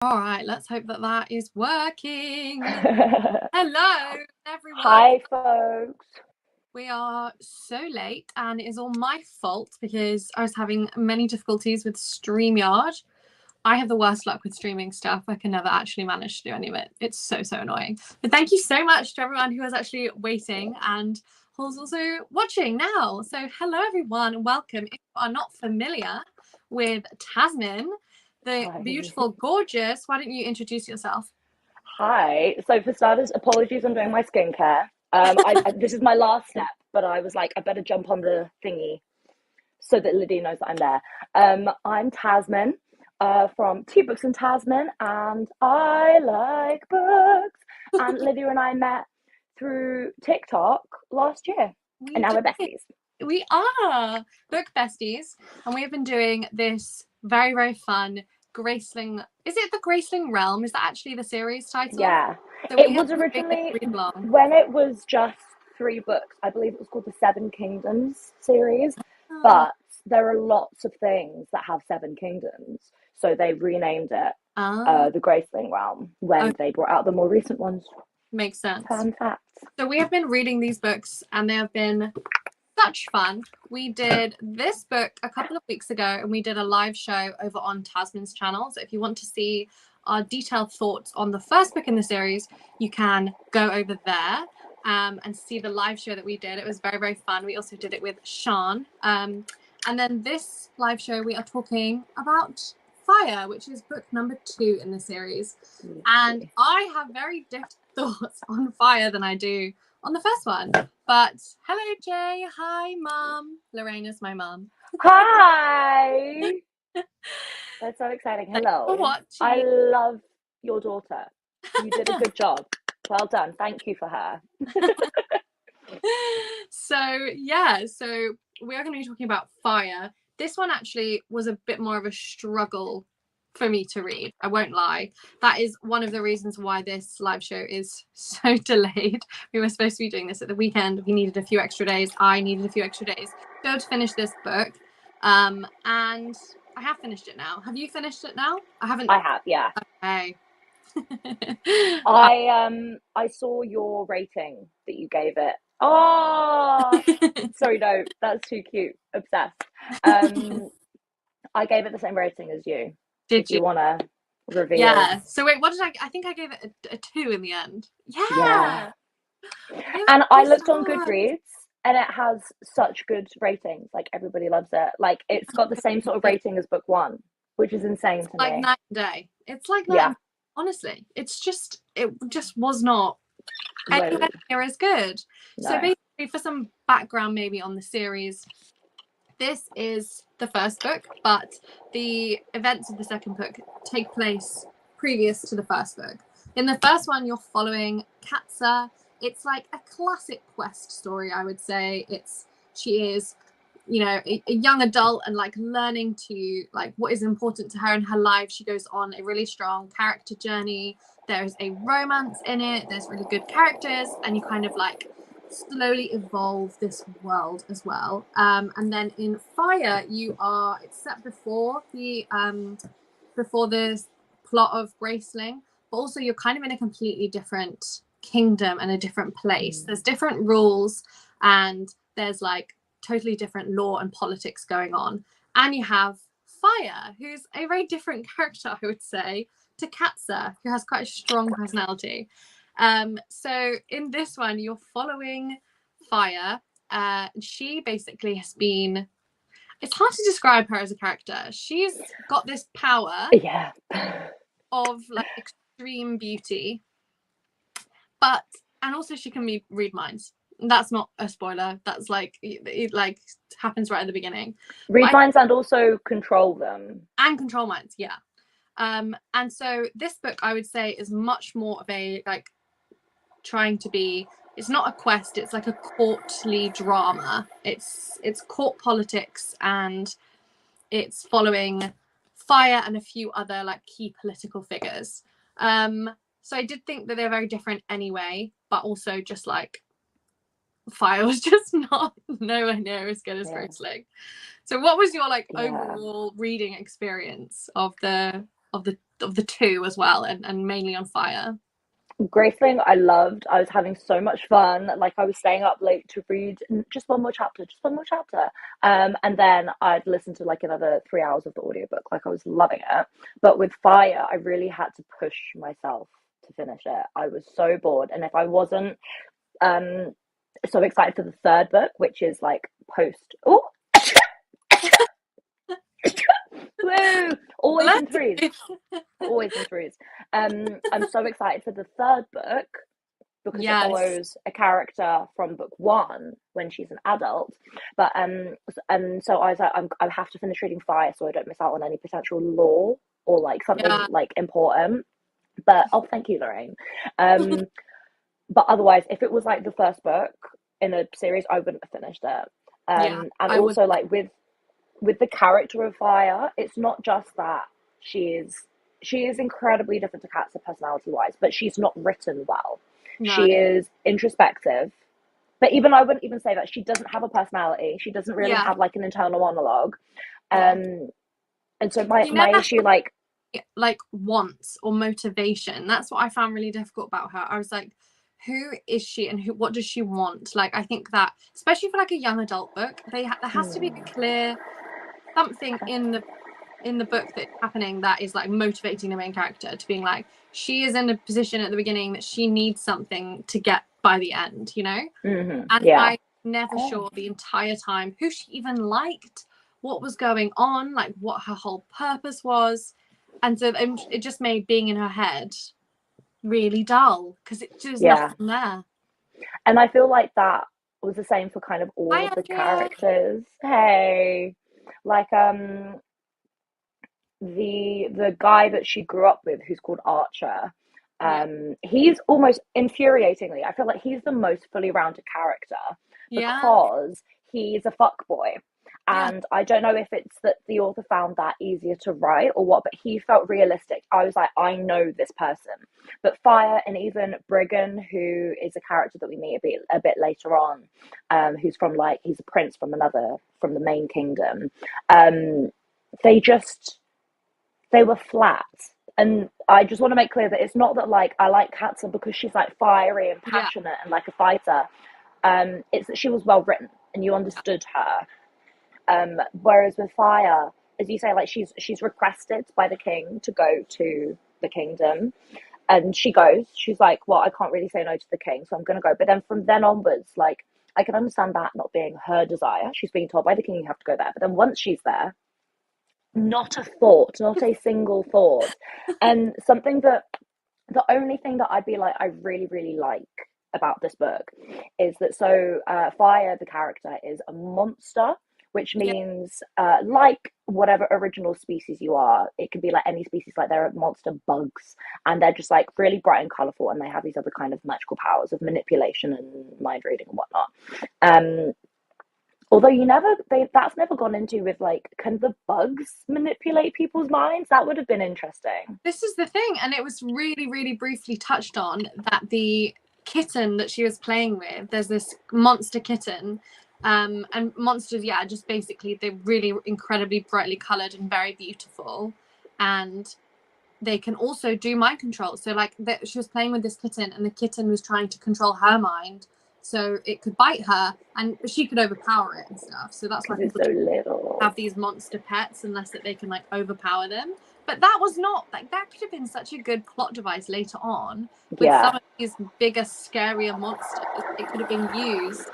All right, let's hope that that is working. Hello, everyone. Hi, folks. We are so late, and it is all my fault because I was having many difficulties with StreamYard. I have the worst luck with streaming stuff. I can never actually manage to do any of it. It's so annoying. But thank you so much to everyone who is actually waiting and who's also watching now. So hello, everyone, and welcome. If you are not familiar with Tazmyn, the beautiful, gorgeous, why don't you introduce yourself? Hi. So for starters, apologies, I'm doing my skincare. This is my last step, but I was like, I better jump on the thingy so that Lydia knows that I'm there. I'm Tazmyn from Two Books and Tazmyn, and I like books. And Lydia and I met through TikTok last year, and now we're besties. We are book besties, and we have been doing this very fun Graceling. Is it the Graceling Realm? Is that actually the series title? Yeah. So it was originally, when it was just 3 books, I believe it was called the Seven Kingdoms series, but there are lots of things that have 7 kingdoms, so they renamed it the Graceling Realm when they brought out the more recent ones. Makes sense. Fun facts. So we have been reading these books, and they have been such fun. We did this book a couple of weeks ago, and we did a live show over on Tazmyn's channel. So if you want to see our detailed thoughts on the first book in the series, you can go over there and see the live show that we did. It was very fun. We also did it with Sean. And then this live show, we are talking about Fire, which is book number 2 in the series. And I have very different thoughts on Fire than I do on the first one. But hello, Jay. Hi, Mum. Lorena's my mum. Hi. That's so exciting. Hello. I love your daughter. You did a good job. Well done. Thank you for her. So we are going to be talking about Fire. This one actually was a bit more of a struggle for me to read. I won't lie. That is one of the reasons why this live show is so delayed. We were supposed to be doing this at the weekend. We needed a few extra days. I needed a few extra days to finish this book. And I have finished it now. Have you finished it now? I haven't. I have, yeah. Okay. I saw your rating that you gave it. Oh, sorry, no, that's too cute. Obsessed. I gave it the same rating as you. If you want to reveal. Yeah. So wait, what did I think I gave it a 2 in the end. Yeah. And I looked on Goodreads, and it has such good ratings. Like, everybody loves it. Like, it's got the same sort of rating as book 1, which is insane to me. Like night and day. It's like that. Honestly, it just was not anywhere near as good. No. So basically, for some background maybe on the series, this is the first book, but the events of the second book take place previous to the first book. In the first one, you're following Katsa. It's like a classic quest story, I would say. She is, a young adult and like learning to like what is important to her in her life. She goes on a really strong character journey. There's a romance in it. There's really good characters, and you kind of like slowly evolve this world as well. And then in Fire, it's set before the plot of Graceling, but also you're kind of in a completely different kingdom and a different place. There's different rules, and there's like totally different law and politics going on. And you have Fire, who's a very different character, I would say, to Katsa, who has quite a strong personality. So in this one, you're following Fire. She basically has been, it's hard to describe her as a character. She's got this power of like extreme beauty, and also she can read minds. That's not a spoiler. That's like, it like happens right at the beginning. Read minds and also control them. And control minds, yeah. And so this book, I would say, is much more of a like trying to be, it's not a quest, it's like a courtly drama. It's court politics, and it's following Fire and a few other like key political figures. So I did think that they're very different anyway, but also just like Fire was just nowhere near as good as Graceling. So what was your like overall reading experience of the the two as well, and mainly on fire. Graceling, I loved. I was having so much fun. Like I was staying up late to read just one more chapter, just one more chapter. And then I'd listen to like another 3 hours of the audiobook. Like I was loving it. But with Fire, I really had to push myself to finish it. I was so bored. And if I wasn't so excited for the third book, which is like post Woo! Always in threes. Always in threes. I'm so excited for the third book because it follows a character from book one when she's an adult. But and so I was like, I have to finish reading Fire so I don't miss out on any potential lore or like something like important. But thank you, Lorraine. But otherwise, if it was like the first book in a series, I wouldn't have finished it. And also like with the character of Fire, it's not just that she is incredibly different to Katza personality wise, but she's not written well. No. She is introspective, but even I wouldn't even say that she doesn't have a personality. She doesn't really have like an internal monologue. And so my issue like wants or motivation. That's what I found really difficult about her. I was like, who is she and what does she want? Like, I think that especially for like a young adult book, there has to be a clear something in the book that's happening that is like motivating the main character to being like, she is in a position at the beginning that she needs something to get by the end, you know? And I'm never sure the entire time who she even liked, what was going on, like what her whole purpose was. And so it just made being in her head really dull because it just nothing there. And I feel like that was the same for kind of all of the characters. Hey, like the guy that she grew up with, who's called Archer. He's almost infuriatingly, I feel like he's the most fully rounded character because he's a fuckboy. And I don't know if it's that the author found that easier to write or what, but he felt realistic. I was like, I know this person. But Fire and even Briggan, who is a character that we meet a bit later on, who's from like, he's a prince from the main kingdom. They were flat. And I just want to make clear that it's not that like I like Katza because she's like fiery and passionate and like a fighter. It's that she was well written and you understood her. Whereas with Fire, as you say, like she's requested by the king to go to the kingdom, and she goes. She's like, well, I can't really say no to the king, so I'm going to go. But then from then onwards, like I can understand that not being her desire. She's being told by the king you have to go there. But then once she's there, not a thought, not a single thought. And something that the only thing that I'd be like, I really, really like about this book is that Fire, the character, is a monster, which means like whatever original species you are, it could be like any species, like they're monster bugs and they're just like really bright and colorful and they have these other kind of magical powers of manipulation and mind reading and whatnot. Although that's never gone into with like, can the bugs manipulate people's minds? That would have been interesting. This is the thing, and it was really, really briefly touched on that the kitten that she was playing with, there's this monster kitten, and monsters, just basically they're really incredibly brightly colored and very beautiful, and they can also do mind control. So like she was playing with this kitten, and the kitten was trying to control her mind. So it could bite her, and she could overpower it and stuff. So that's why people have these monster pets, unless that they can like overpower them. But that was not like that could have been such a good plot device later on with some of these bigger, scarier monsters. It could have been used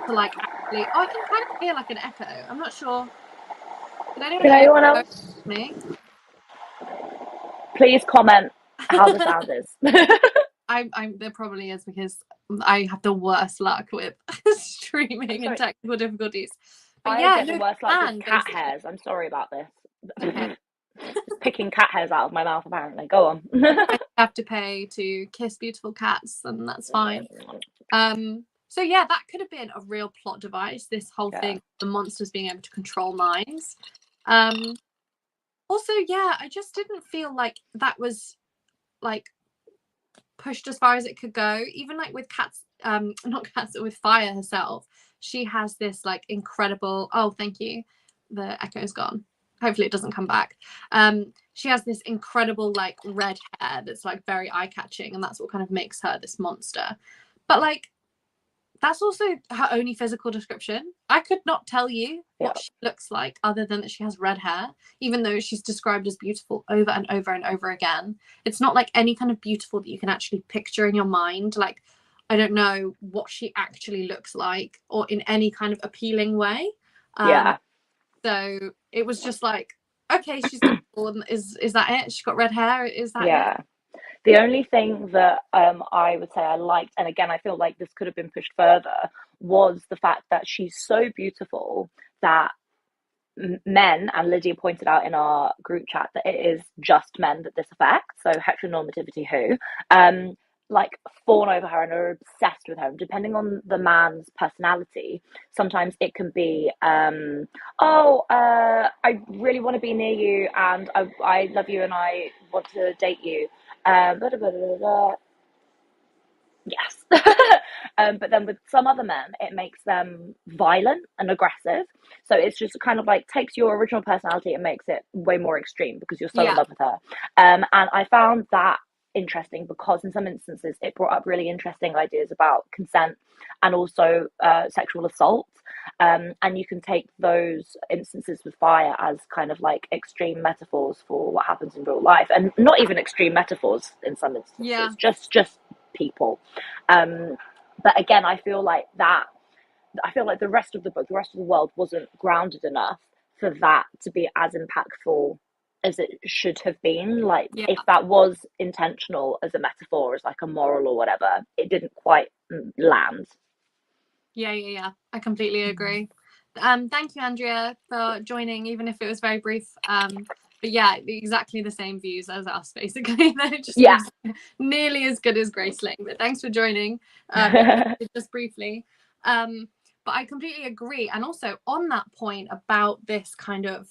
to like actually. Oh, I can kind of hear like an echo. I'm not sure. Can anyone else? Me? Please comment how the sound is. There probably is because I have the worst luck with streaming and technical difficulties. But I get the worst luck with cat hairs. I'm sorry about this. Okay. Picking cat hairs out of my mouth, apparently. Go on. I have to pay to kiss beautiful cats, and that's fine. So that could have been a real plot device. This whole thing, the monsters being able to control minds. Also, I just didn't feel like that was like pushed as far as it could go. Even like with with Fire herself, she has this like incredible. Oh, thank you. The echo's gone. hopefully it doesn't come back. She has this incredible like red hair that's like very eye-catching, and that's what kind of makes her this monster. But like that's also her only physical description. I could not tell you what she looks like other than that she has red hair, even though she's described as beautiful over and over and over again. It's not like any kind of beautiful that you can actually picture in your mind. Like, I don't know what she actually looks like or in any kind of appealing way. So it was just like, okay, she's beautiful. Is that it? She's got red hair. Is that it? The only thing that I would say I liked, and again, I feel like this could have been pushed further, was the fact that she's so beautiful that men, and Lydia pointed out in our group chat that it is just men that this affects, so heteronormativity like fawn over her and are obsessed with her. And depending on the man's personality, sometimes it can be, I really want to be near you, and I love you, and I want to date you. Yes. But then with some other men, it makes them violent and aggressive. So it's just kind of like takes your original personality and makes it way more extreme because you're so in love with her. And I found that interesting because in some instances it brought up really interesting ideas about consent and also sexual assault. And you can take those instances with fire as kind of like extreme metaphors for what happens in real life, and not even extreme metaphors in some instances, just people. But again, I feel like the rest of the book, the rest of the world wasn't grounded enough for that to be as impactful as it should have been. Like if that was intentional as a metaphor, as like a moral or whatever, it didn't quite land. Yeah. I completely agree. Thank you, Andrea, for joining, even if it was very brief. But yeah, exactly the same views as us, basically. They're just nearly as good as Graceling. But thanks for joining, just briefly. But I completely agree. And also on that point about this kind of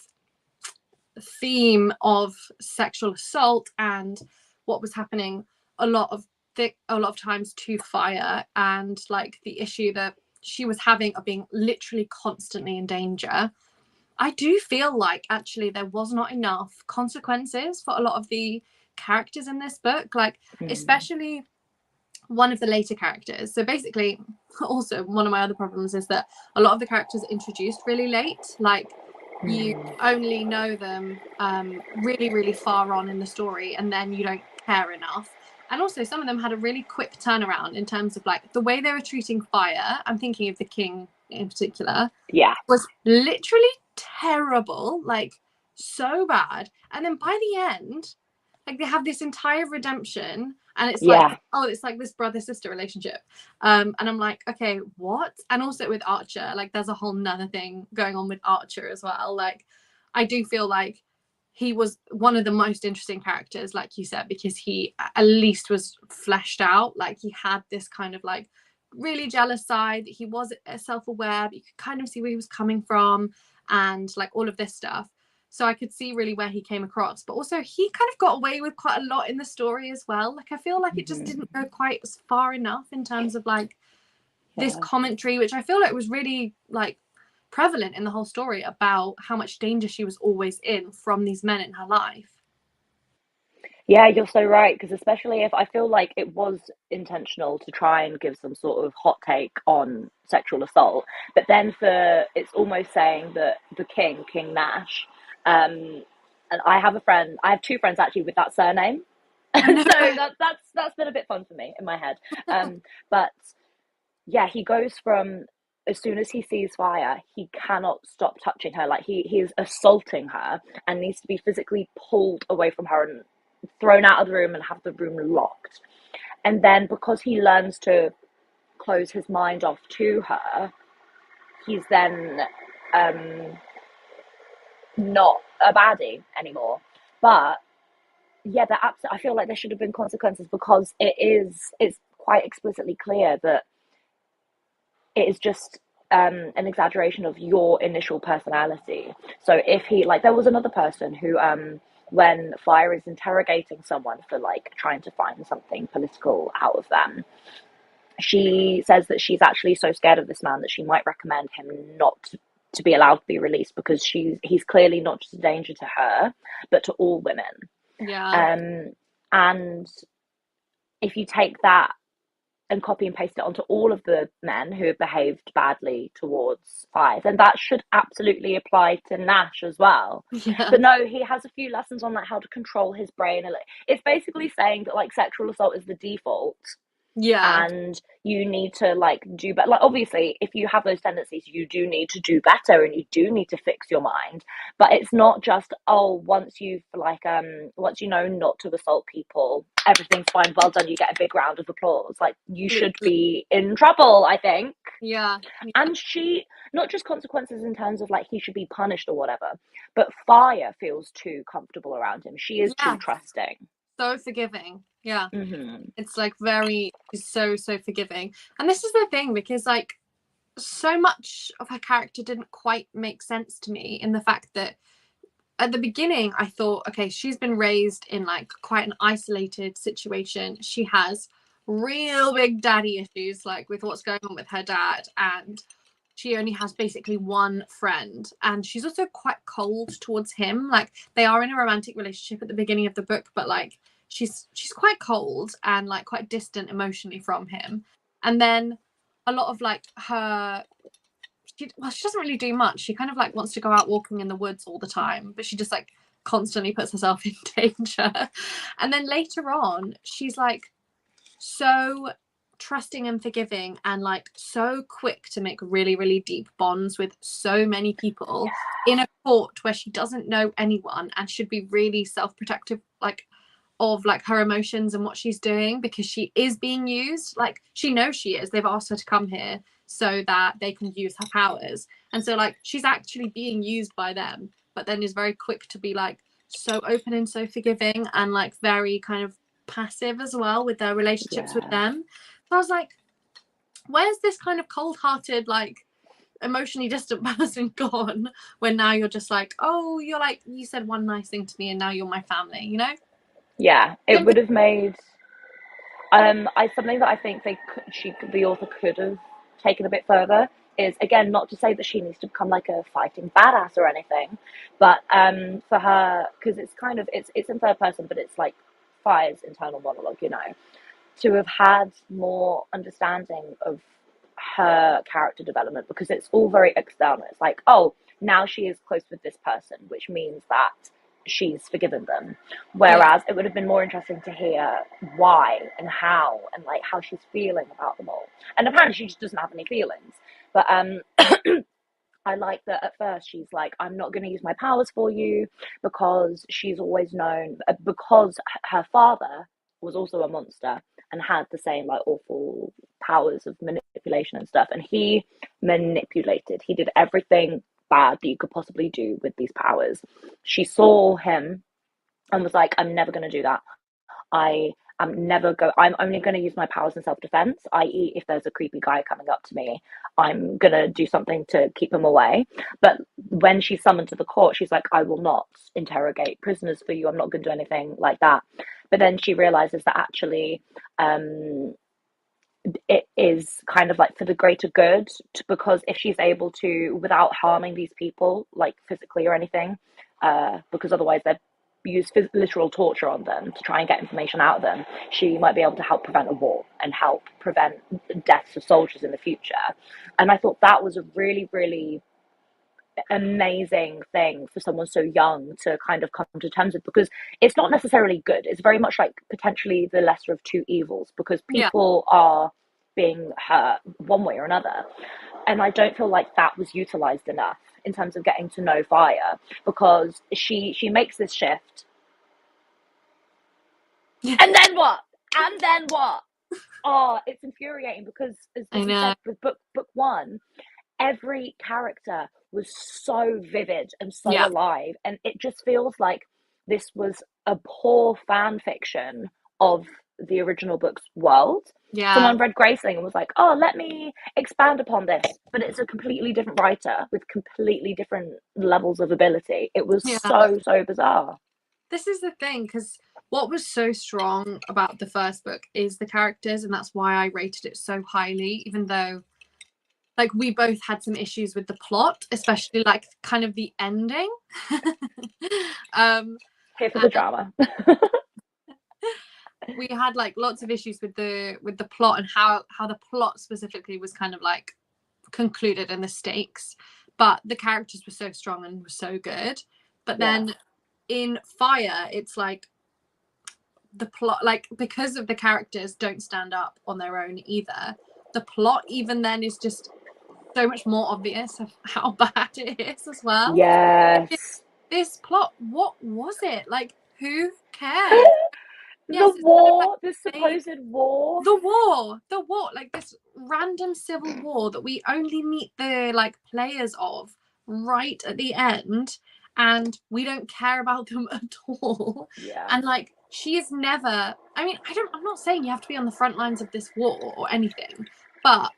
theme of sexual assault and what was happening a lot of times to Fire, and like the issue that she was having of being literally constantly in danger. I do feel like actually there was not enough consequences for a lot of the characters in this book, like especially one of the later characters. So basically, also one of my other problems is that a lot of the characters are introduced really late. Like you only know them really, really far on in the story, and then you don't care enough. And also some of them had a really quick turnaround in terms of like the way they were treating Fire. I'm thinking of the king in particular. Was literally terrible, like so bad. And then by the end, like they have this entire redemption, and it's like, oh, it's like this brother-sister relationship. And I'm like, okay, what? And also with Archer, like there's a whole nother thing going on with Archer as well. Like I do feel like he was one of the most interesting characters, like you said, because he at least was fleshed out. Like he had this kind of like really jealous side. He was self-aware, but you could kind of see where he was coming from and like all of this stuff. So I could see really where he came across, but also he kind of got away with quite a lot in the story as well. Like I feel like it just didn't go quite as far enough in terms of like this commentary, which I feel like was really like prevalent in the whole story about how much danger she was always in from these men in her life. Yeah, you're so right, because especially if I feel like it was intentional to try and give some sort of hot take on sexual assault, but then it's almost saying that the King Nash, and I have two friends actually with that surname, so that's been a bit fun for me in my head. But yeah, he goes from, as soon as he sees Fire, he cannot stop touching her. Like he is assaulting her and needs to be physically pulled away from her and thrown out of the room and have the room locked. And then because he learns to close his mind off to her, he's then not a baddie anymore. But yeah, I feel like there should have been consequences, because it's quite explicitly clear that it is just an exaggeration of your initial personality. So if he, like, there was another person who when Fire is interrogating someone for like trying to find something political out of them, she says that she's actually so scared of this man that she might recommend him not to be allowed to be released, because he's clearly not just a danger to her, but to all women. Yeah. And if you take that and copy and paste it onto all of the men who have behaved badly towards Five, then that should absolutely apply to Nash as well. Yeah. But no, he has a few lessons on like how to control his brain. It's basically saying that like sexual assault is the default. Yeah. And you need to like do better. Like obviously if you have those tendencies, you do need to do better and you do need to fix your mind. But it's not just, oh, once you know not to assault people, everything's fine, well done, you get a big round of applause. Like you should be in trouble, I think. Yeah. And she, not just consequences in terms of like he should be punished or whatever, but Fire feels too comfortable around him. She is too trusting, so forgiving. Yeah. mm-hmm. It's like so forgiving. And this is the thing, because like so much of her character didn't quite make sense to me, in the fact that at the beginning I thought, okay, she's been raised in like quite an isolated situation. She has real big daddy issues, like with what's going on with her dad, and she only has basically one friend, and she's also quite cold towards him. Like they are in a romantic relationship at the beginning of the book, but like she's quite cold and like quite distant emotionally from him. And then a lot of like she doesn't really do much. She kind of like wants to go out walking in the woods all the time, but she just like constantly puts herself in danger. And then later on, she's like so trusting and forgiving, and like so quick to make really, really deep bonds with so many people in a court where she doesn't know anyone and should be really self-protective, like of like her emotions and what she's doing, because she is being used. Like she knows she is. They've asked her to come here so that they can use her powers, and so like she's actually being used by them, but then is very quick to be like so open and so forgiving, and like very kind of passive as well with their relationships with them. So I was like, where's this kind of cold-hearted, like emotionally distant person gone, when now you're just like, oh, you're like, you said one nice thing to me and now you're my family, you know? Yeah, it would have made something that I think the author could have taken a bit further is, again, not to say that she needs to become like a fighting badass or anything, but for her, because it's in third person, but it's like Fire's internal monologue, you know, to have had more understanding of her character development, because it's all very external. It's like, oh, now she is close with this person, which means that she's forgiven them. Whereas it would have been more interesting to hear why and how, and like how she's feeling about them all. And apparently she just doesn't have any feelings. But I like that at first she's like, I'm not going to use my powers for you, because she's always known, because her father was also a monster and had the same like awful powers of manipulation and stuff. And he did everything bad that you could possibly do with these powers. She saw him and was like, I'm never going to do that. I'm only going to use my powers in self-defense, i.e. if there's a creepy guy coming up to me, I'm going to do something to keep him away. But when she's summoned to the court, she's like, I will not interrogate prisoners for you. I'm not going to do anything like that. But then she realizes that actually it is kind of like for the greater good, because if she's able to, without harming these people, like physically or anything, because otherwise they're use literal torture on them to try and get information out of them, she might be able to help prevent a war and help prevent deaths of soldiers in the future. And I thought that was a really, really amazing thing for someone so young to kind of come to terms with, because it's not necessarily good. It's very much like potentially the lesser of two evils, because people are being hurt one way or another. And I don't feel like that was utilized enough in terms of getting to know Fire, because she makes this shift. And then what? Oh, it's infuriating, because as you said with book one, every character was so vivid and so alive, and it just feels like this was a poor fan fiction of the original book's world. Someone read Graceling and was like, oh, let me expand upon this, but it's a completely different writer with completely different levels of ability. It was so bizarre. This is the thing, because what was so strong about the first book is the characters, and that's why I rated it so highly, even though like we both had some issues with the plot, especially like kind of the ending. Here for the drama. We had like lots of issues with the plot and how the plot specifically was kind of like concluded and the stakes, but the characters were so strong and were so good. But then in Fire, it's like the plot, like because of the characters don't stand up on their own either, the plot even then is just so much more obvious of how bad it is as well. Yes. This plot, what was it? Like, who cared? Yes, the war, this supposed war. The war, like this random civil war that we only meet the like players of right at the end, and we don't care about them at all. Yeah. And like she is never, I mean, I'm not saying you have to be on the front lines of this war or anything, but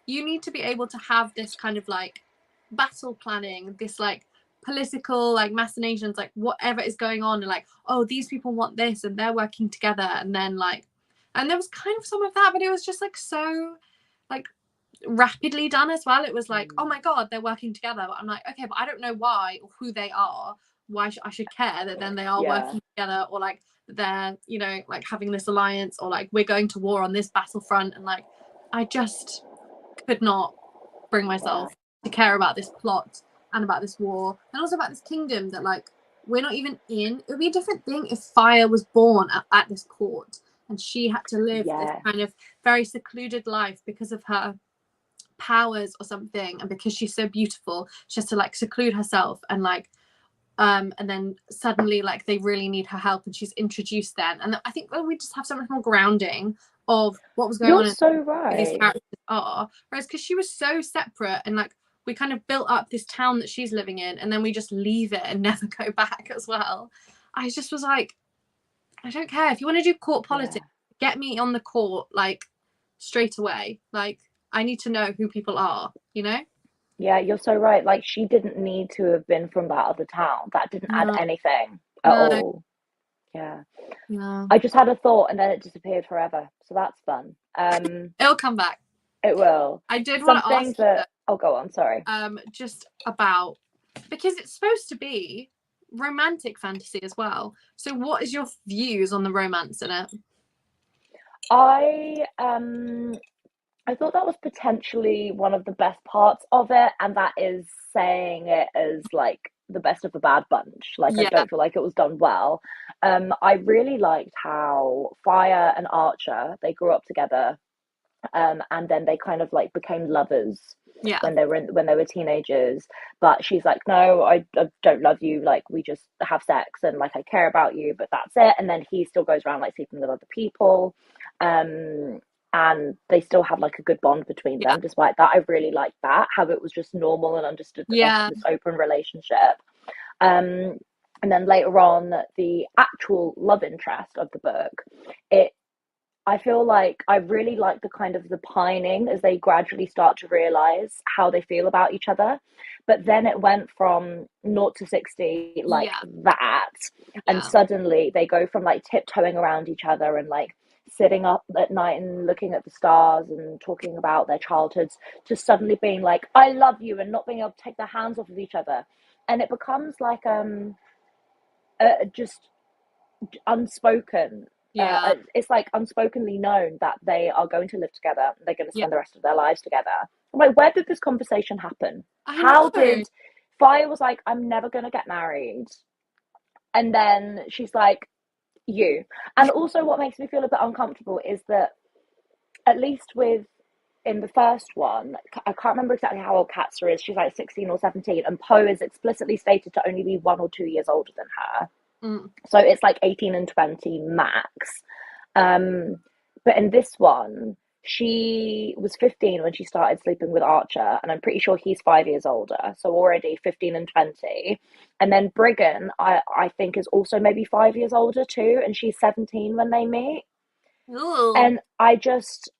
you need to be able to have this kind of like battle planning, this like political like machinations, like whatever is going on, and like, oh, these people want this and they're working together, and then like, and there was kind of some of that, but it was just like so like rapidly done as well. It was like, oh my god, they're working together, but I'm like, okay, but I don't know why or who they are, why I should care that then they are working together, or like they're, you know, like having this alliance, or like we're going to war on this battlefront, and like I just could not bring myself to care about this plot and about this war and also about this kingdom that like we're not even in. It would be a different thing if Fire was born at this court and she had to live this kind of very secluded life because of her powers or something, and because she's so beautiful she has to like seclude herself, and like and then suddenly like they really need her help and she's introduced then, and I think we just have so much more grounding of what was going on. You're so right. These characters are, whereas because she was so separate, and like we kind of built up this town that she's living in, and then we just leave it and never go back as well. I just was like, I don't care if you want to do court politics, get me on the court like straight away. Like I need to know who people are, you know. Yeah, you're so right. Like she didn't need to have been from that other town. That didn't add anything at all. Yeah. I just had a thought and then it disappeared forever. So that's fun. It'll come back. It will. I did want to ask that. Oh, go on. Sorry. Just about, because it's supposed to be romantic fantasy as well. So, what is your views on the romance in it? I thought that was potentially one of the best parts of it, and that is saying it as like the best of a bad bunch. Like I don't feel like it was done well. I really liked how Fire and Archer, they grew up together, and then they kind of like became lovers when they were teenagers. But she's like, no, I don't love you, like we just have sex and like I care about you, but that's it. And then he still goes around like sleeping with other people, and they still have like a good bond between them despite that. I really liked that, how it was just normal and understood that this open relationship. And then later on, the actual love interest of the book, I feel like I really like the kind of the pining as they gradually start to realize how they feel about each other. But then it went from 0 to 60 like that. And suddenly they go from like tiptoeing around each other and like sitting up at night and looking at the stars and talking about their childhoods, to suddenly being like, I love you, and not being able to take their hands off of each other. And it becomes like just unspoken. It's like unspokenly known that they are going to live together. They're going to spend the rest of their lives together. I'm like, where did this conversation happen? How did Fire was like, I'm never going to get married, and then she's like, you. And also what makes me feel a bit uncomfortable is that, at least with in the first one, I can't remember exactly how old Katza is. She's like 16 or 17, and Poe is explicitly stated to only be 1 or 2 years older than her. So it's like 18 and 20 max. But in this one, she was 15 when she started sleeping with Archer, and I'm pretty sure he's 5 years older, so already 15 and 20. And then Briggan, I think, is also maybe 5 years older too, and she's 17 when they meet. Ooh. And I just,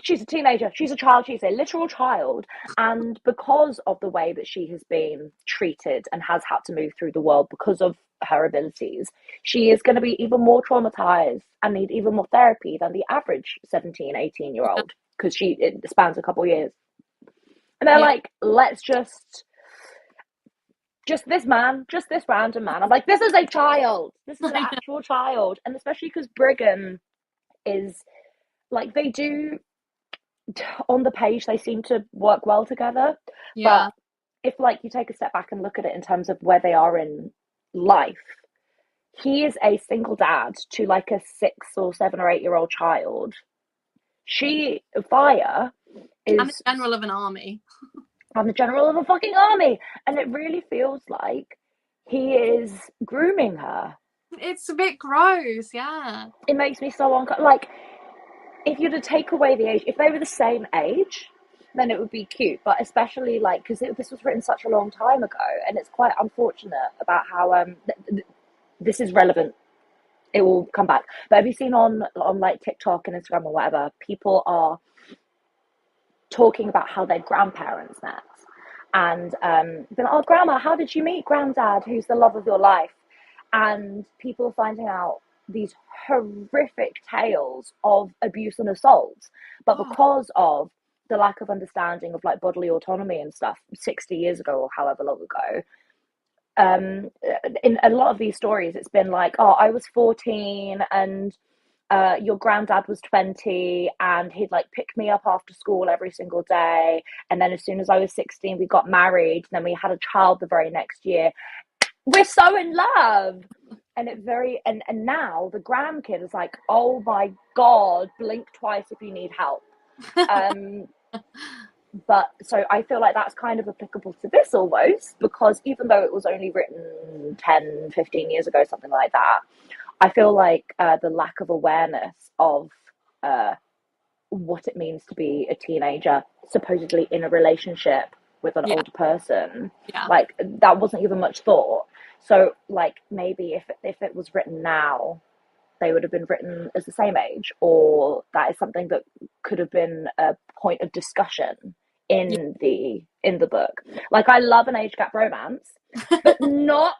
she's a teenager, she's a child, she's a literal child, and because of the way that she has been treated and has had to move through the world because of her abilities, she is going to be even more traumatized and need even more therapy than the average 17-18 year old, because it spans a couple years. And they're like, let's just this random man. I'm like, this is a child. This is an actual child. And especially because Briggan is like, they do, on the page, they seem to work well together. But if like you take a step back and look at it in terms of where they are in life, he is a single dad to like a 6 or 7 or 8-year-old child. Fire is I'm the general of an army. I'm the general of a fucking army. And it really feels like he is grooming her. It's a bit gross, yeah. It makes me so uncomfortable. Like, if you were to take away the age, if they were the same age, then it would be cute. But especially, like, because this was written such a long time ago, and it's quite unfortunate about how this is relevant. It will come back. But have you seen on like TikTok and Instagram or whatever, people are talking about how their grandparents met, and been like, oh, grandma, how did you meet granddad, who's the love of your life? And people are finding out these horrific tales of abuse and assault, but because of the lack of understanding of like bodily autonomy and stuff 60 years ago or however long ago, in a lot of these stories it's been like, oh, I was 14 and your granddad was 20 and he'd like pick me up after school every single day, and then as soon as I was 16 we got married, and then we had a child the very next year. We're so in love. And it very and now the grandkid is like, oh my god, blink twice if you need help. But so I feel like that's kind of applicable to this almost, because even though it was only written 10-15 years ago, something like that, I feel like the lack of awareness of what it means to be a teenager, supposedly in a relationship with an older person, like that wasn't even much thought. So like maybe if it was written now, they would have been written as the same age, or that is something that could have been a point of discussion in the book. Like, I love an age gap romance, but not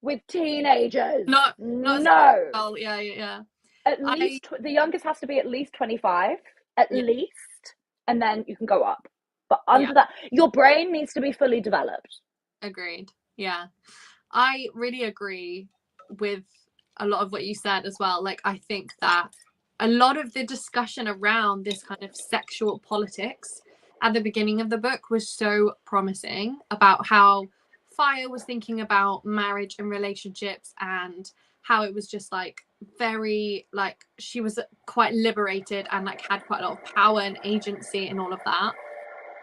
with teenagers. No. Oh, yeah. At least the youngest has to be at least 25, at least, and then you can go up. But under that, your brain needs to be fully developed. Agreed. Yeah. I really agree with a lot of what you said as well. Like, I think that a lot of the discussion around this kind of sexual politics at the beginning of the book was so promising, about how Fire was thinking about marriage and relationships, and how it was just like very, like, she was quite liberated and like had quite a lot of power and agency and all of that.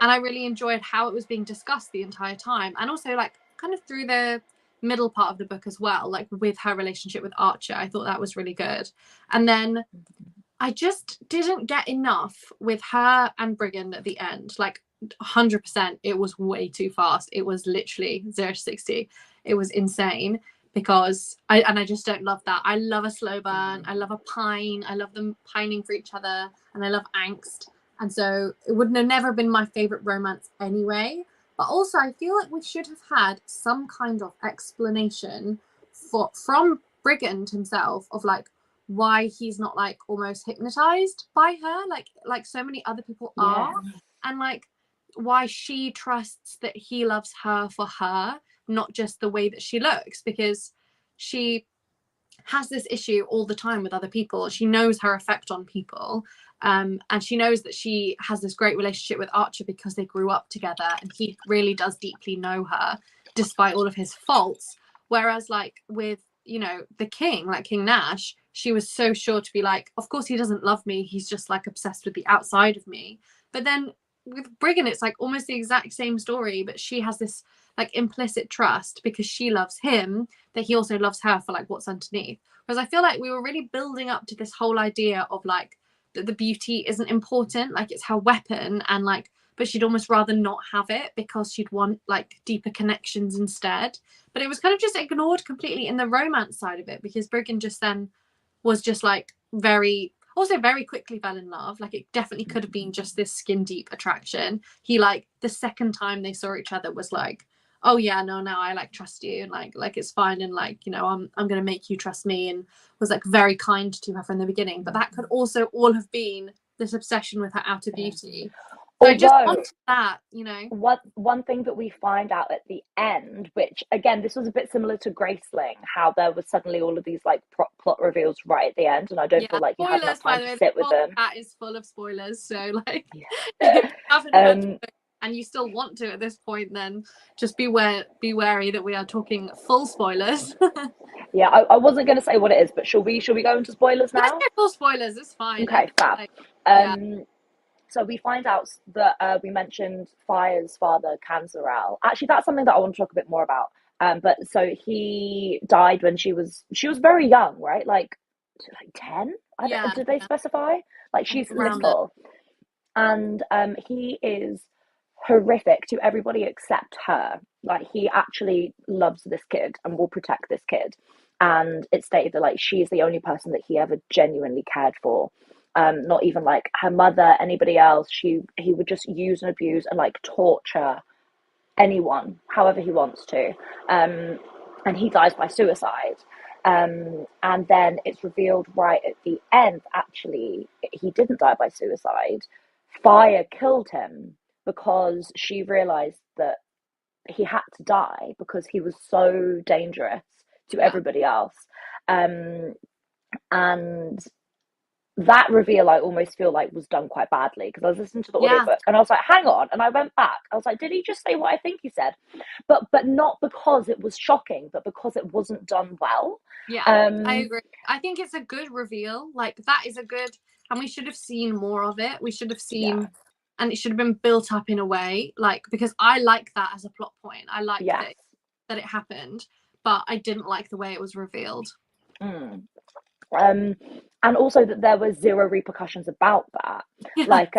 And I really enjoyed how it was being discussed the entire time, and also like kind of through the middle part of the book as well, like with her relationship with Archer. I thought that was really good. And then I just didn't get enough with her and Brigand at the end. Like 100%, it was way too fast. It was literally 0 to 60. It was insane, because I just don't love that. I love a slow burn. I love a pine. I love them pining for each other, and I love angst. And so it would have never been my favorite romance anyway. But also, I feel like we should have had some kind of explanation from Brigand himself of like why he's not like almost hypnotized by her, like so many other people are, and like why she trusts that he loves her for her, not just the way that she looks, because she has this issue all the time with other people. She knows her effect on people. And she knows that she has this great relationship with Archer because they grew up together, and he really does deeply know her despite all of his faults. Whereas like with, you know, the king, like King Nash, she was so sure to be like, of course he doesn't love me, he's just like obsessed with the outside of me. But then with Brigand, it's like almost the exact same story, but she has this like implicit trust because she loves him, that he also loves her for like what's underneath. Whereas I feel like we were really building up to this whole idea of like that the beauty isn't important, like it's her weapon, and like, but she'd almost rather not have it because she'd want like deeper connections instead. But it was kind of just ignored completely in the romance side of it, because Brigand just then was just like very quickly fell in love. Like it definitely could have been just this skin deep attraction. He like the second time they saw each other was like, oh yeah, no, I like trust you, and like it's fine, and like, you know, I'm gonna make you trust me, and was like very kind to her from the beginning. But that could also all have been this obsession with her outer beauty. I just Although wanted that, one thing that we find out at the end, which again, this was a bit similar to Graceling, how there was suddenly all of these like plot reveals right at the end, and I don't feel like you had enough time to sit with them. That is full of spoilers, so like Yeah. if you haven't heard it and you still want to at this point, then just be wary that we are talking full spoilers. Yeah, I wasn't going to say what it is, but shall we go into spoilers now? Let's get full spoilers. It's fine. Okay, fab. So we find out that we mentioned Fire's father, Kanzaral. Actually, that's something that I want to talk a bit more about. But so he died when she was very young, right? Like 10? Did they specify? Like she's little. And he is horrific to everybody except her. Like he actually loves this kid and will protect this kid. And it's stated that like she's the only person that he ever genuinely cared for. Not even like her mother, anybody else. He would just use and abuse and like torture anyone however he wants to. And he dies by suicide. And then it's revealed right at the end, actually, he didn't die by suicide. Fire killed him because she realized that he had to die because he was so dangerous to everybody else. And that reveal I almost feel like was done quite badly, because I was listening to the audiobook and I was like, hang on, and I went back. I was like, did he just say what I think he said? But not because it was shocking, but because it wasn't done well. Yeah, I agree. I think it's a good reveal. Like that is a good, and we should have seen more of it. We should have seen, and it should have been built up in a way, like, because I like that as a plot point. I like that it happened, but I didn't like the way it was revealed. And also that there were zero repercussions about that. Like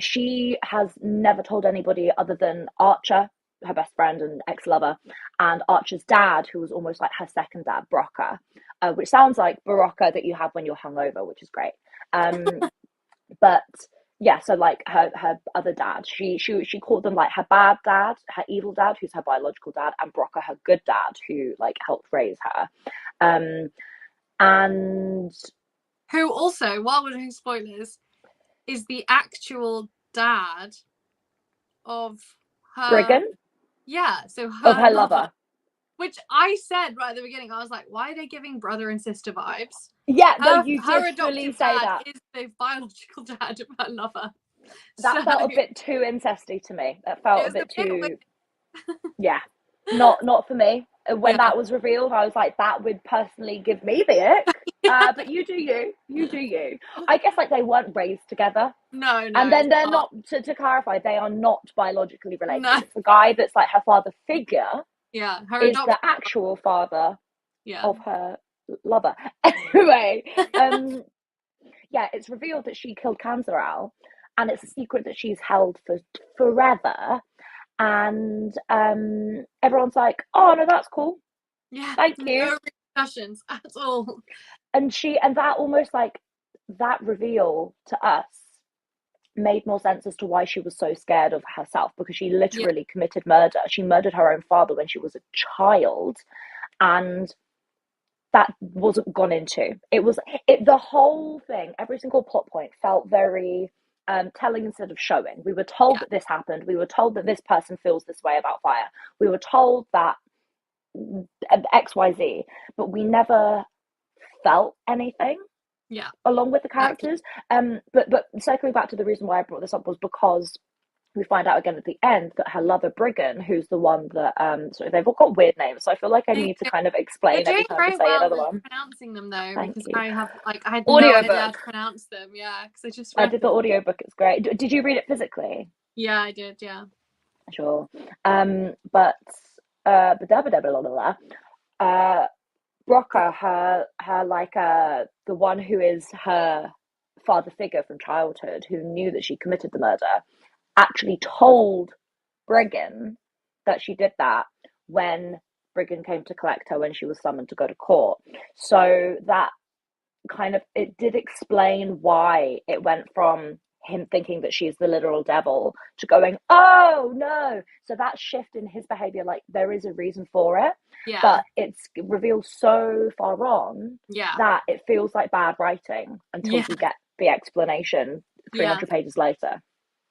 she has never told anybody other than Archer, her best friend and ex-lover, and Archer's dad, who was almost like her second dad, Brocker, which sounds like Barocca that you have when you're hungover, which is great. But yeah, so like her other dad, she called them like her bad dad, her evil dad, who's her biological dad, and Brocker, her good dad, who like helped raise her. And who also, while we're doing spoilers, is the actual dad of her Briggan? Yeah, so of her lover. Which I said right at the beginning, I was like, why are they giving brother and sister vibes? Yeah, no, you did fully say that. Is the biological dad of her lover. That felt a bit too incesty to me. That felt a bit too... Yeah, not for me. When that was revealed, I was like, that would personally give me the ick. But you do you. I guess like they weren't raised together. No. And then they're not, to clarify, they are not biologically related. No. It's the guy that's like her father figure. Yeah, is the actual father of her lover. Anyway, yeah, it's revealed that she killed Kanzaral, and it's a secret that she's held for forever. And everyone's like, oh no, that's cool. Yeah, thank you. No repercussions at all. And that almost like that reveal to us made more sense as to why she was so scared of herself, because she literally committed murder. She murdered her own father when she was a child, and that wasn't gone into. The whole thing, every single plot point felt very telling instead of showing. We were told that this happened. We were told that this person feels this way about Fire. We were told that XYZ, but we never felt anything. Yeah, along with the characters. But circling back to the reason why I brought this up was because we find out again at the end that her lover Briggan, who's the one that so they've all got weird names, so I feel like I need to kind of explain every time I say another one. Pronouncing them though, Thank because you. I had no idea how to pronounce them. Yeah, because I did the audiobook. It's great. Did you read it physically? Yeah, I did. Yeah. Sure. But Brocker, her like the one who is her father figure from childhood, who knew that she committed the murder, actually told Briggan that she did that when Briggan came to collect her when she was summoned to go to court. So that kind of, it did explain why it went from him thinking that she's the literal devil to going, oh no. So that shift in his behavior, like there is a reason for it, but it's revealed so far on that it feels like bad writing until you get the explanation 300 pages later.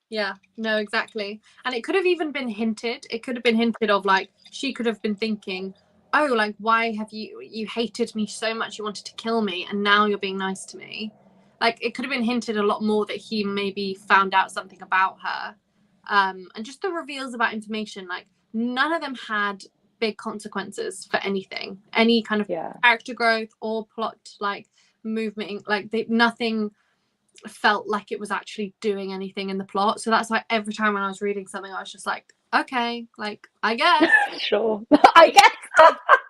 Yeah, no, exactly. And it could have even been hinted. It could have been hinted of like she could have been thinking, oh, like why have you hated me so much, you wanted to kill me, and now you're being nice to me. Like it could have been hinted a lot more that he maybe found out something about her. And just the reveals about information, like none of them had big consequences for anything, any kind of character growth or plot like movement, like nothing felt like it was actually doing anything in the plot. So that's why every time when I was reading something, I was just like, okay, like I guess sure, I guess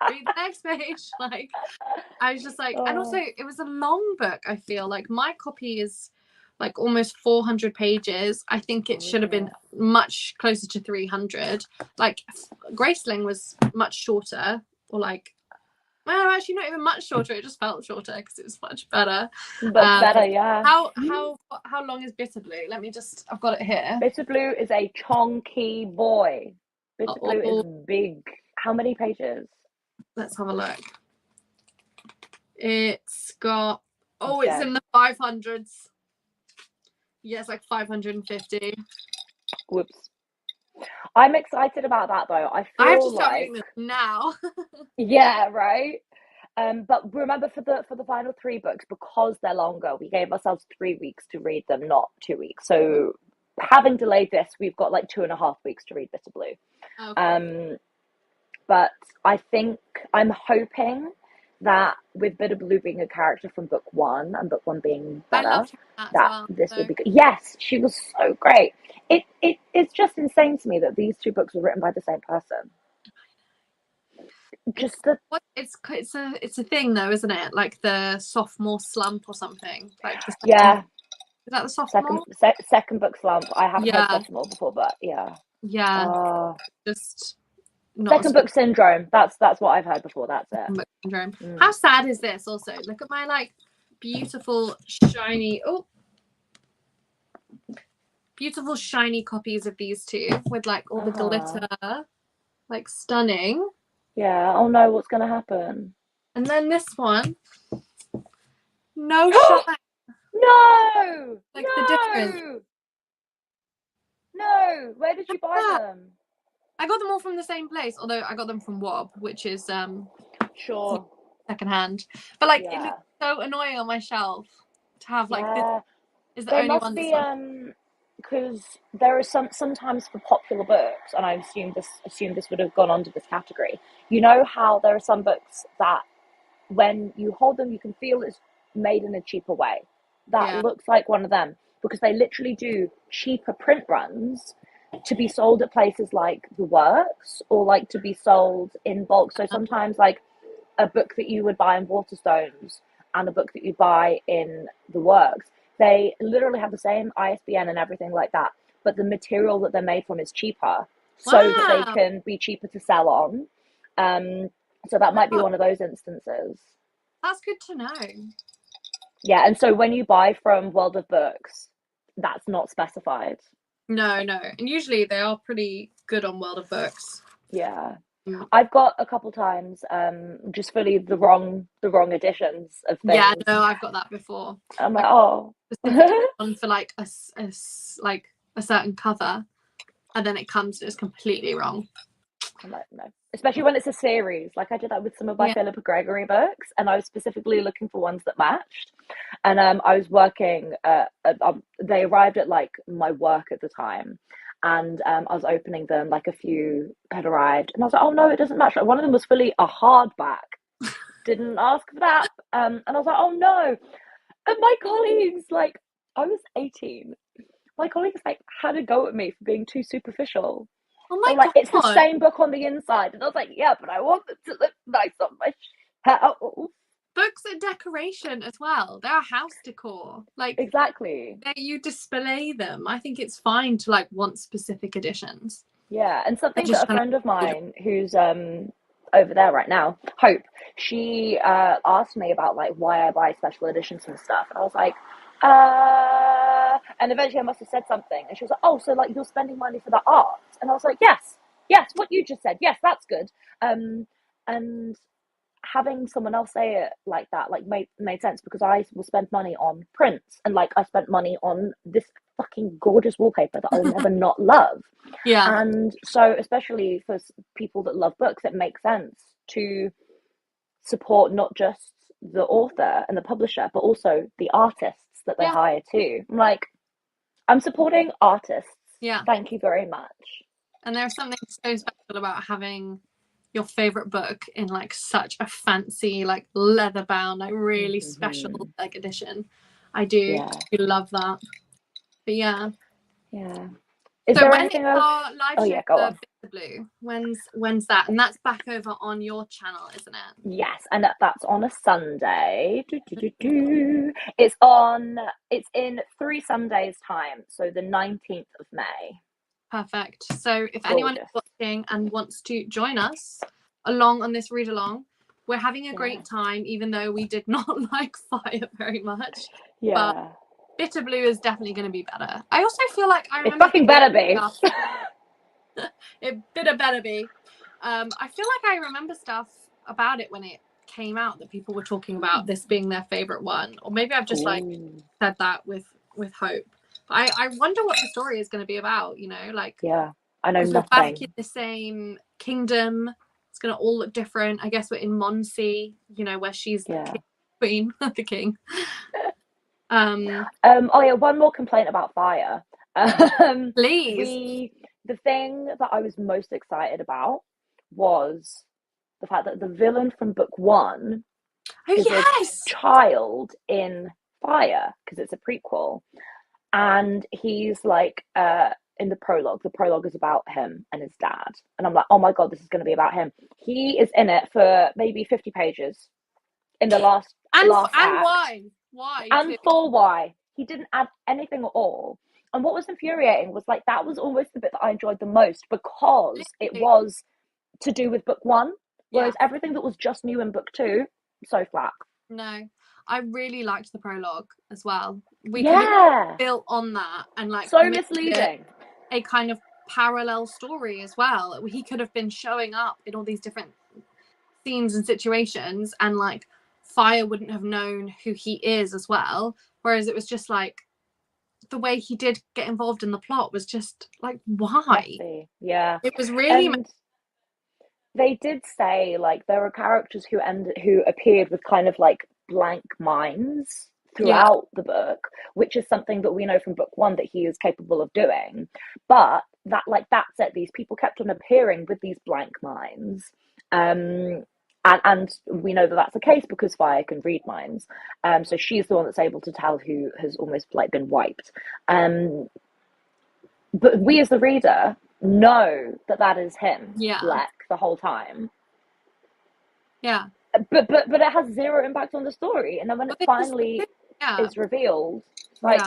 read the next page. Like I was just like, and also it was a long book. I feel like my copy is like almost 400 pages. I think it should have been much closer to 300. Like Graceling was much shorter, or like, well, actually not even much shorter. It just felt shorter because it was much better. but better, yeah. How long is Bitter Blue? Let me just, I've got it here. Bitter Blue is a chonky boy. Bitter Blue is big. How many pages? Let's have a look. It's got, it's in the 500s. Yeah, it's like 550. Whoops. I'm excited about that though. I feel I have to start reading this now. Yeah, right. But remember, for the final 3 books, because they're longer, we gave ourselves 3 weeks to read them, not 2 weeks. So having delayed this, we've got like 2.5 weeks to read Bitter Blue. Okay. But I think I'm hoping that with Bitter Blue being a character from book 1 and book 1 being better, this will be good. Yes, she was so great. It's just insane to me that these 2 books were written by the same person. It's a thing though, isn't it? Like the sophomore slump or something. Like is that the sophomore? Second book slump. I haven't heard sophomore before, but just second book syndrome. That's what I've heard before. That's it. Syndrome. How sad is this? Also, look at my like beautiful shiny copies of these 2 with like all the glitter, like stunning. Yeah. Oh no, what's gonna happen? And then this one, no shine. No. Like the difference. No. Where did you buy them? I got them all from the same place, although I got them from Wob, which is sure secondhand. But like it looks so annoying on my shelf to have like this. Is the only one this one. Because there are sometimes for popular books, and I assume this would have gone under this category. You know how there are some books that when you hold them, you can feel it's made in a cheaper way. That looks like one of them, because they literally do cheaper print runs to be sold at places like the Works, or like to be sold in bulk. So sometimes like a book that you would buy in Waterstones and a book that you buy in the Works, they literally have the same ISBN and everything like that, but the material that they're made from is cheaper, so that they can be cheaper to sell on. So that might be one of those instances. That's good to know. Yeah, and so when you buy from World of Books, that's not specified. No, and usually they are pretty good on World of Books. Yeah. I've got a couple times just fully the wrong editions of things. Yeah, no, I've got that before. I'm like, oh, one for like a certain cover, and then it comes and it's completely wrong. I'm like, no, especially when it's a series. Like I did that with some of my Philippa Gregory books, and I was specifically looking for ones that matched. And I was working. They arrived at like my work at the time. And I was opening them, like a few had arrived, and I was like, oh no, it doesn't match. Like one of them was fully a hardback. Didn't ask for that. And I was like, oh no. And my colleagues, like, I was 18. My colleagues like had a go at me for being too superficial. Oh my God. It's the same book on the inside. And I was like, yeah, but I want them to look nice on my shelf. Books are decoration as well. They're house decor. Like exactly. You display them. I think it's fine to like want specific editions. Yeah, and something that a friend of mine who's over there right now, Hope, she asked me about like why I buy special editions and stuff. And I was like, and eventually I must have said something. And she was like, oh, so like you're spending money for the art? And I was like, yes, what you just said. Yes, that's good. And having someone else say it like that like made sense, because I will spend money on prints, and like I spent money on this fucking gorgeous wallpaper that I'll never not love. Yeah. And so especially for people that love books, it makes sense to support not just the author and the publisher, but also the artists that they hire too. Like, I'm supporting artists. Yeah. Thank you very much. And there's something so special about having your favorite book in like such a fancy, like leather bound, like really special like edition. I do love that. But yeah. Is so there when anything is else? our live show go on. Blue? When's that? And that's back over on your channel, isn't it? Yes, and that's on a Sunday. It's in 3 Sundays time, so the 19th of May. Perfect. So if anyone is watching and wants to join us along on this read along, we're having a great time, even though we did not like Fire very much. But Bitter Blue is definitely going to be better. I also feel like I remember it fucking better be. It better be. I feel like I remember stuff about it when it came out that people were talking about this being their favorite one, or maybe I've just like said that with hope. I wonder what the story is going to be about, you know, like I know nothing. We're back in the same kingdom. It's going to all look different. I guess we're in Monsey, you know, where she's the queen, the king. One more complaint about Fire. Please. The thing that I was most excited about was the fact that the villain from book 1 is a child in Fire, because it's a prequel, and he's like in the prologue is about him and his dad, and I'm like, oh my god, this is going to be about him. He is in it for maybe 50 pages in the last act. Why and for why he didn't add anything at all. And what was infuriating was like that was almost the bit that I enjoyed the most, because it was to do with book 1, whereas everything that was just new in book 2, so flat. No, I really liked the prologue as well. We could have built on that and like so misleading a kind of parallel story as well. He could have been showing up in all these different scenes and situations, and like Fire wouldn't have known who he is as well, whereas it was just like the way he did get involved in the plot was just like, why? It was really they did say like there are characters who appeared with kind of like blank minds throughout the book, which is something that we know from book 1 that he is capable of doing, but that's it. These people kept on appearing with these blank minds, and we know that that's the case because Fire can read minds. So she's the one that's able to tell who has almost like been wiped. But we as the reader know that is him, Black, the whole time. Yeah. But it has zero impact on the story. And then when it finally is revealed, like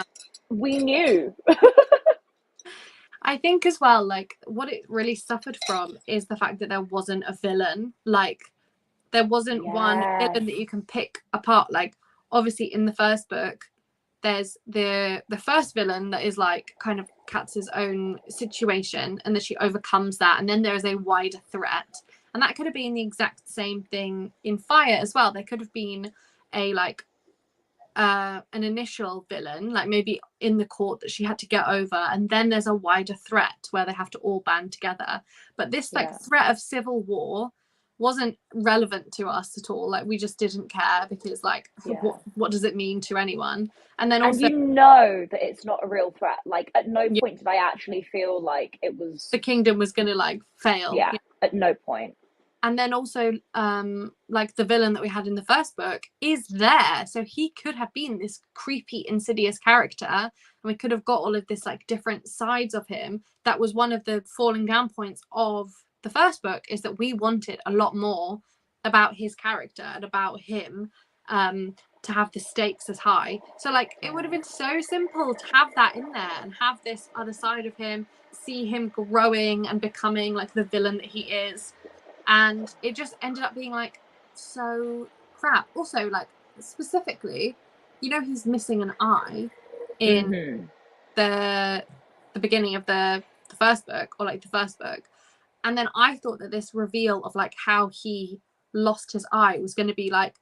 we knew. I think as well, like what it really suffered from is the fact that there wasn't a villain. Like there wasn't one villain that you can pick apart. Like obviously in the first book, there's the first villain that is like kind of Katz's own situation, and that she overcomes that, and then there is a wider threat, and that could have been the exact same thing in Fire as well. There could have been a like an initial villain, like maybe in the court that she had to get over, and then there's a wider threat where they have to all band together. But this like threat of civil war wasn't relevant to us at all. Like we just didn't care, because like what does it mean to anyone? And then also, and you know that it's not a real threat. Like at no point did I actually feel like it was the kingdom was gonna like fail. At no point. And then also like the villain that we had in the first book is there, so he could have been this creepy, insidious character, and we could have got all of this like different sides of him. That was one of the falling down points of the first book, is that we wanted a lot more about his character and about him, to have the stakes as high. So like it would have been so simple to have that in there and have this other side of him, see him growing and becoming like the villain that he is. And it just ended up being like so crap. Also, like specifically, you know, he's missing an eye in the beginning of the first book, or like the first book. And then I thought that this reveal of like how he lost his eye was going to be like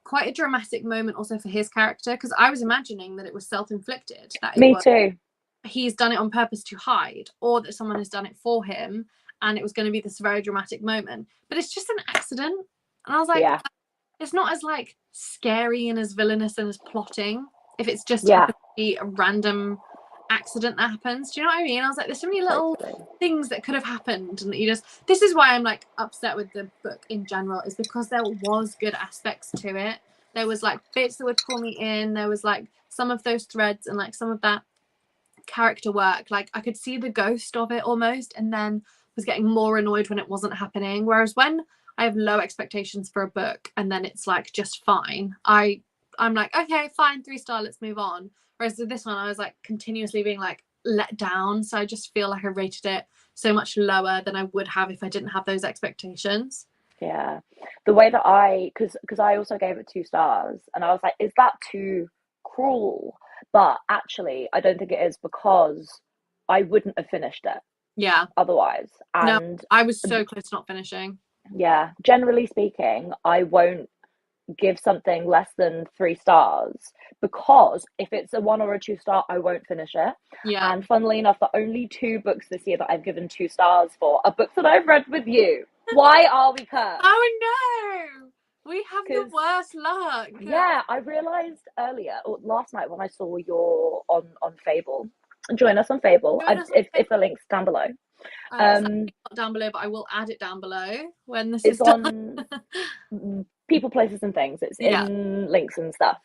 quite a dramatic moment also for his character, because I was imagining that it was self-inflicted, that Me too. He's done it on purpose to hide, or that someone has done it for him, and it was going to be this very dramatic moment. But it's just an accident, and I was like, it's not as like scary and as villainous and as plotting if it's just happens to be a random accident that happens. Do you know what I mean? I was like, there's so many little things that could have happened, and that you just, this is why I'm like upset with the book in general, is because there was good aspects to it. There was like bits that would pull me in. There was like some of those threads and like some of that character work. Like I could see the ghost of it almost, and then was getting more annoyed when it wasn't happening. Whereas when I have low expectations for a book and then it's like just fine, I'm like, okay, fine, 3-star, let's move on. Whereas with this one, I was like continuously being like let down. So I just feel like I rated it so much lower than I would have if I didn't have those expectations. Yeah. The way that because I also gave it 2 stars, and I was like, is that too cruel? But actually, I don't think it is, because I wouldn't have finished it. Yeah. Otherwise. And no, I was so close to not finishing. Yeah. Generally speaking, I won't give something less than 3 stars, because if it's a 1 or a 2-star, I won't finish it. Yeah. And funnily enough, the only 2 books this year that I've given 2 stars for are books that I've read with you. Why are we cursed? Oh no! We have the worst luck. Yeah, I realised earlier, or last night, when I saw you're on Fable. Join us on Fable. If the link's down below. It's not down below, but I will add it down below when this is done. On People, Places and Things. It's in links and stuff.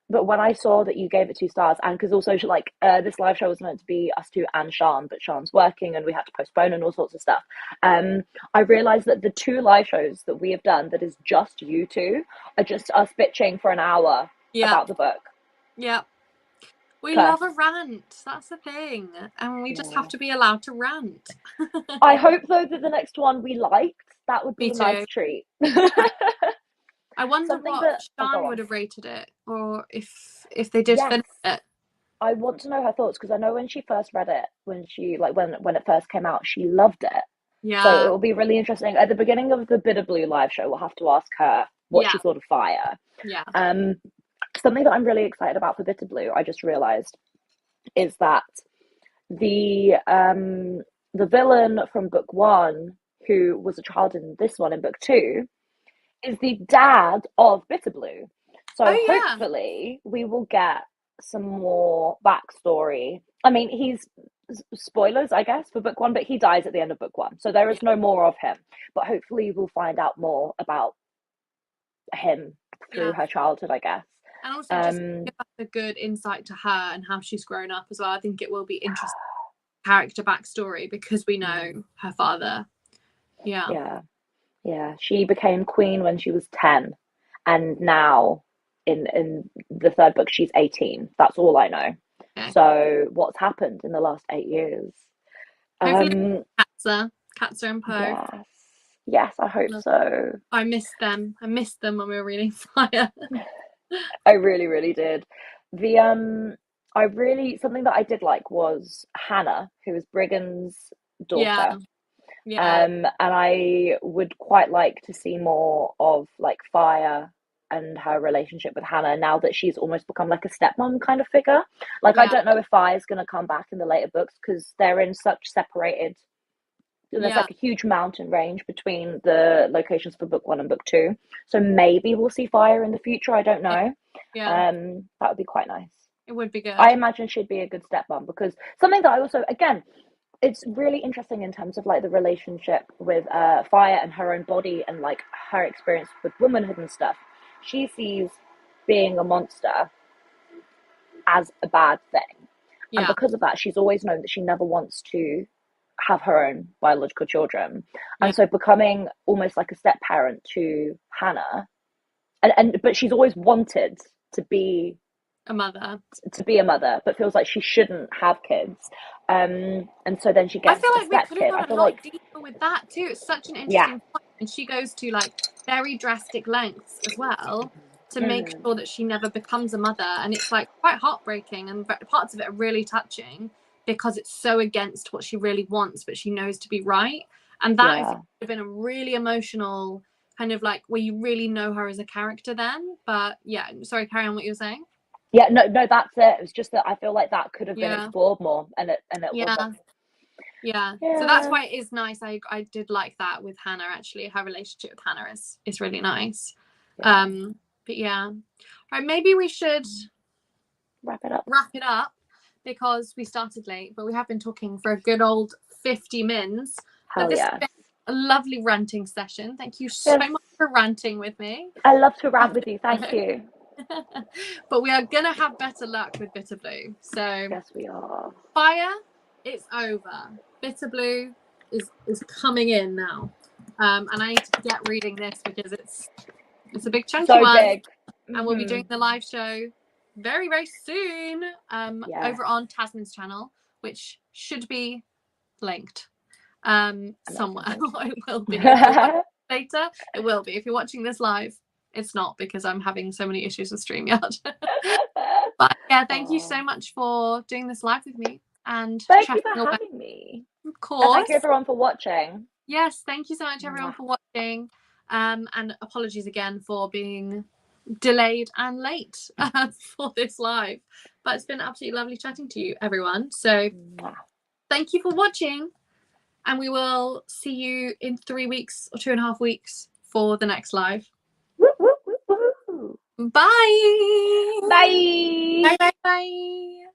But when I saw that you gave it 2 stars, and because also like this live show was meant to be us 2 and Sean, but Sean's working and we had to postpone and all sorts of stuff. I realised that the 2 live shows that we have done, that is just you 2, are just us bitching for an hour about the book. Yeah. We love a rant. That's the thing. And we just have to be allowed to rant. I hope, though, that the next one we liked. That would be a nice treat. I wonder what Sean would have rated it, or if they did finish it. I want to know her thoughts, because I know when she first read it, when it first came out, she loved it. Yeah. So it will be really interesting. At the beginning of the Bitter Blue live show, we'll have to ask her what she thought of Fire. Yeah. Something that I'm really excited about for Bitter Blue, I just realised, is that the villain from book 1, who was a child in this one in book 2, is the dad of Bitter Blue. So hopefully we will get some more backstory. I mean, he's, spoilers, I guess, for book 1, but he dies at the end of book 1. So there is no more of him. But hopefully we'll find out more about him through her childhood, I guess. And also just give us a good insight to her and how she's grown up as well. I think it will be interesting character backstory, because we know her father. Yeah. She became queen when she was 10, and now in the 3rd book she's 18. That's all I know. So what's happened in the last 8 years? Cats are in Poe. Yes, I hope so. I missed them when we were reading Fire. I really, really did. Something that I did like was Hannah, who is Brigand's daughter. And I would quite like to see more of like Fire and her relationship with Hannah, now that she's almost become like a stepmom kind of figure. Like, I don't know if Fire's going to come back in the later books, because they're in such separated. There's like a huge mountain range between the locations for book 1 and book 2. So maybe we'll see Fire in the future. I don't know. That would be quite nice. It would be good. I imagine she'd be a good stepmom, because something that I also, again, it's really interesting in terms of like the relationship with Fire and her own body, and like her experience with womanhood and stuff. She sees being a monster as a bad thing. And because of that, she's always known that she never wants to have her own biological children. And so becoming almost like a step parent to Hannah, but she's always wanted to be a mother, but feels like she shouldn't have kids. And so then she gets I feel like a step we could have kid. gone a lot deeper with that too. It's such an interesting point. And she goes to like very drastic lengths as well to make sure that she never becomes a mother. And it's like quite heartbreaking, and parts of it are really touching, because it's so against what she really wants, but she knows to be right. And that I think would have been a really emotional, kind of like where you really know her as a character then. But yeah, sorry, carry on what you were saying. Yeah, no, that's it. It was just that I feel like that could have been Yeah. explored more, and it Yeah. wasn't. Yeah. So that's why it is nice. I did like that with Hannah, actually. Her relationship with Hannah is really nice. Yeah. But yeah. All right, maybe we should wrap it up because we started late, but we have been talking for a good old 50 minutes. Hell this yeah. has been a lovely ranting session. Thank you so much for ranting with me. I love to rant with you. Thank you. But we are gonna have better luck with Bitter Blue. So yes, we are. Fire, it's over. Bitter Blue is coming in now. And I need to get reading this because it's a big chunky one. Big. And we'll be doing the live show very, very soon over on Tazmyn's channel, which should be linked somewhere. It will be. Later, it will be. If you're watching this live, it's not, because I'm having so many issues with StreamYard. But yeah, thank you so much for doing this live with me. And thank you for having me. Of course. And thank you everyone for watching. Yes, thank you so much everyone for watching. And apologies again for being delayed and late for this live. But it's been absolutely lovely chatting to you, everyone. So thank you for watching. And we will see you in 3 weeks or 2.5 weeks for the next live. Woo, woo, woo, woo. Bye. Bye. Bye. Bye. Bye.